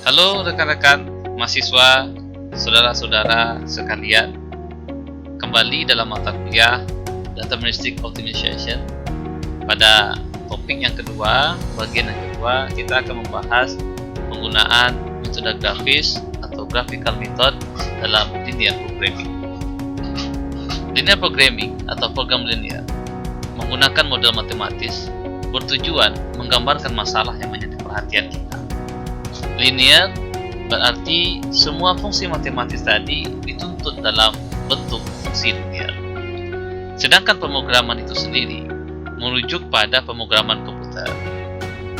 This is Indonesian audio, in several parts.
Halo rekan-rekan mahasiswa, saudara-saudara sekalian. Kembali dalam mata kuliah Deterministic Optimization. Pada topik yang kedua, bagian yang kedua, kita akan membahas penggunaan metode grafis atau graphical method dalam linear programming. Linear programming atau program linear menggunakan model matematis bertujuan menggambarkan masalah yang menjadi perhatian kita. Linear berarti semua fungsi matematis tadi dituntut dalam bentuk fungsi linear. Sedangkan pemrograman itu sendiri merujuk pada pemrograman komputer.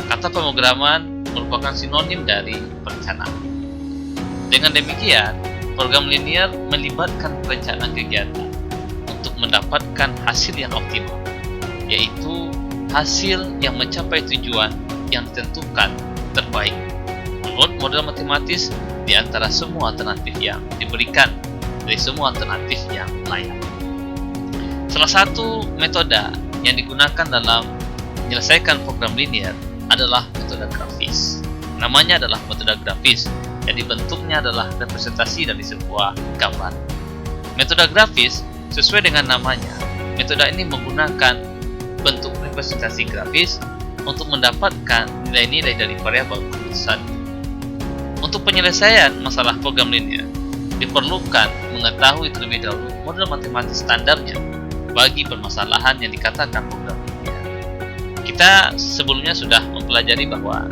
Kata pemrograman merupakan sinonim dari perencanaan. Dengan demikian, program linear melibatkan perencanaan kegiatan untuk mendapatkan hasil yang optimal, yaitu hasil yang mencapai tujuan yang ditentukan terbaik menurut model matematis di antara semua alternatif yang diberikan dari semua alternatif yang layak. Salah satu metode yang digunakan dalam menyelesaikan program linear adalah metode grafis. Namanya adalah metode grafis, jadi bentuknya adalah representasi dari sebuah gambar. Metode grafis sesuai dengan namanya, metode ini menggunakan bentuk representasi grafis untuk mendapatkan nilai-nilai dari variabel keputusan. Untuk penyelesaian masalah program linear, diperlukan mengetahui terlebih dahulu model matematis standarnya bagi permasalahan yang dikatakan program linear. Kita sebelumnya sudah mempelajari bahwa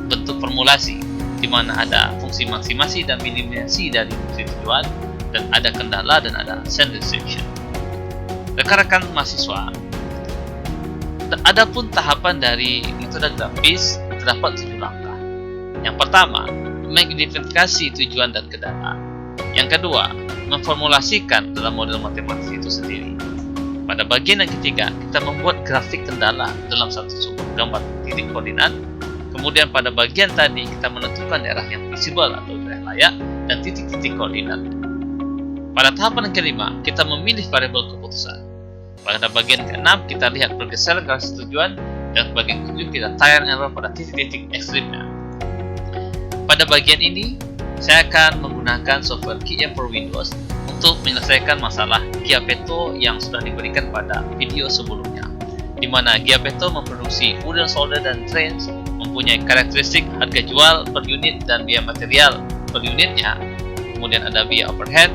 bentuk formulasi di mana ada fungsi maksimasi dan minimasi dari fungsi tujuan, dan ada kendala dan ada send restriction. Rekan-rekan mahasiswa, adapun tahapan dari metode grafis terdapat 7 langkah. Yang pertama, mengidentifikasi tujuan dan kendala. Yang kedua, memformulasikan dalam model matematis itu sendiri. Pada bagian yang ketiga, kita membuat grafik kendala dalam satu sumber gambar titik koordinat. Kemudian pada bagian tadi, kita menentukan daerah yang visible atau daerah layak dan titik-titik koordinat. Pada tahapan yang kelima, kita memilih variabel keputusan. Pada bagian keenam, kita lihat pergeseran garis tujuan, dan bagian ketujuh kita trial and error pada titik-titik ekstrimnya. Pada bagian ini, saya akan menggunakan software QM for Windows untuk menyelesaikan masalah Gyapeto yang sudah diberikan pada video sebelumnya, di mana Gyapeto memproduksi wooden solder dan trains, mempunyai karakteristik harga jual per unit dan biaya material per unitnya, kemudian ada biaya overhead,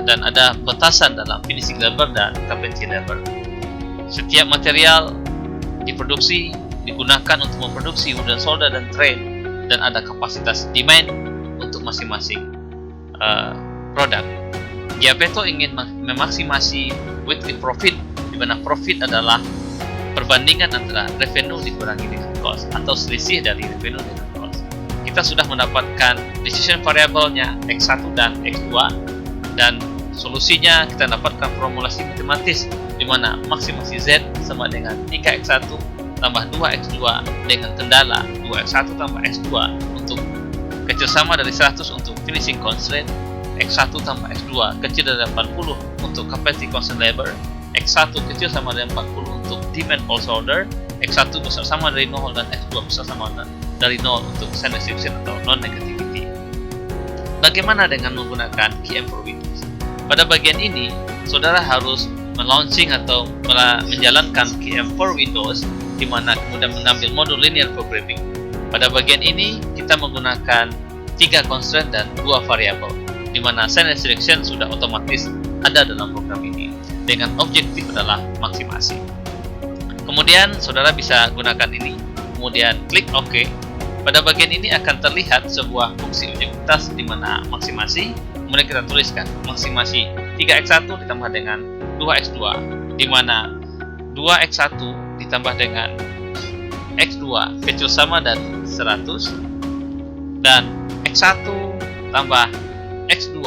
dan ada batasan dalam finishing labor dan carpentry labor. Setiap material diproduksi digunakan untuk memproduksi wooden solder dan train, dan ada kapasitas demand untuk masing-masing produk. Gyapeto ingin memaksimasi weekly profit, di mana profit adalah perbandingan antara revenue dikurangi dengan cost atau selisih dari revenue dengan cost. Kita sudah mendapatkan decision variable-nya X1 dan X2, dan solusinya kita dapatkan formulasi matematis di mana maksimasi Z sama dengan 3X1 tambah 2X2 dengan kendala 2X1 tambah X2 untuk kecil sama dari 100 untuk finishing constraint, X1 tambah X2 kecil dari 80 untuk capacity constraint labor, X1 kecil sama dari 40 untuk demand pulse order, X1 besar sama dari 0 dan X2 besar sama dari 0 untuk send restriction atau non-negativity. Bagaimana dengan menggunakan QM for Windows? Pada bagian ini, saudara harus melaunching atau menjalankan QM for Windows, di mana kemudian mengambil modul linear programming. Pada bagian ini, kita menggunakan 3 constraint dan 2 variabel, di mana send restriction sudah otomatis ada dalam program ini, dengan objektif adalah maksimasi. Kemudian, saudara bisa gunakan ini, kemudian klik OK. Pada bagian ini akan terlihat sebuah fungsi objektivitas di mana maksimasi, kemudian kita tuliskan maksimasi 3X1 ditambah dengan 2X2, di mana 2X1 ditambah dengan X2 kecil sama dari 100, dan X1 tambah X2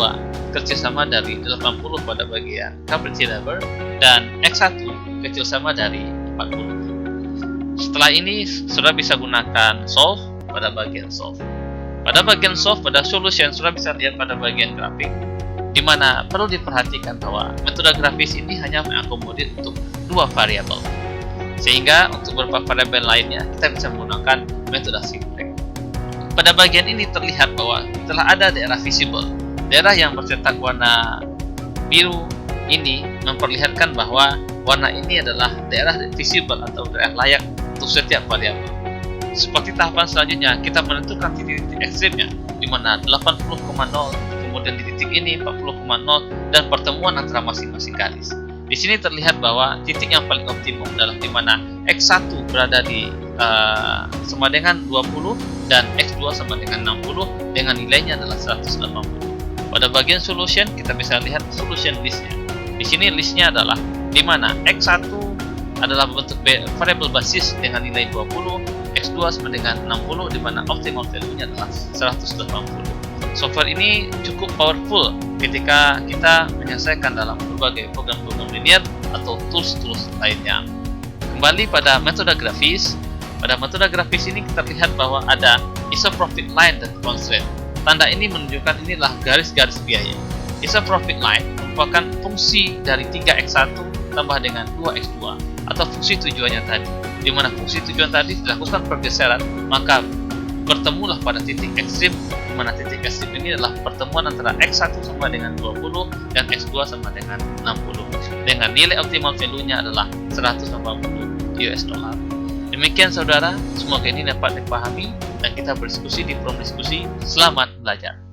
kecil sama dari 80 pada bagian capacity labor, dan X1 kecil sama dari 40. Setelah ini, saudara bisa gunakan solve pada bagian solve. Pada bagian solve, pada solution, saudara bisa lihat pada bagian grafik, di mana perlu diperhatikan bahwa metode grafis ini hanya mengakomodir untuk 2 variabel. Sehingga untuk beberapa variabel lainnya kita bisa menggunakan metode simplex. Pada bagian ini terlihat bahwa telah ada daerah visible. Daerah yang bercetak warna biru ini memperlihatkan bahwa warna ini adalah daerah visible atau daerah layak untuk setiap variabel. Seperti tahapan selanjutnya, kita menentukan titik-titik ekstrimnya, di mana 80,0, kemudian di titik ini 40,0, dan pertemuan antara masing-masing garis. Di sini terlihat bahwa titik yang paling optimum adalah di mana X1 berada di sama dengan 20 dan X2 sama dengan 60 dengan nilainya adalah 180. Pada bagian solution kita bisa lihat solution listnya. Di sini listnya adalah di mana X1 adalah bentuk variabel basis dengan nilai 20, X2 sama dengan 60 di mana optimal value-nya adalah 180. Software ini cukup powerful ketika kita menyelesaikan dalam berbagai program-program linear atau tools-tools lainnya. Kembali pada metode grafis. Pada metode grafis ini kita lihat bahwa ada isoprofit line dan constraint. Tanda ini menunjukkan inilah garis-garis biaya. Isoprofit line merupakan fungsi dari 3x1 tambah dengan 2x2 atau fungsi tujuannya tadi. Di mana fungsi tujuan tadi dilakukan pergeseran, maka bertemulah pada titik ekstrim, di mana titik ekstrim ini adalah pertemuan antara x1 sama dengan 20 dan x2 sama dengan 60 dengan nilai optimal value-nya adalah 180 US dollar. Demikian saudara, semoga ini dapat dipahami dan kita berdiskusi di forum diskusi. Selamat belajar.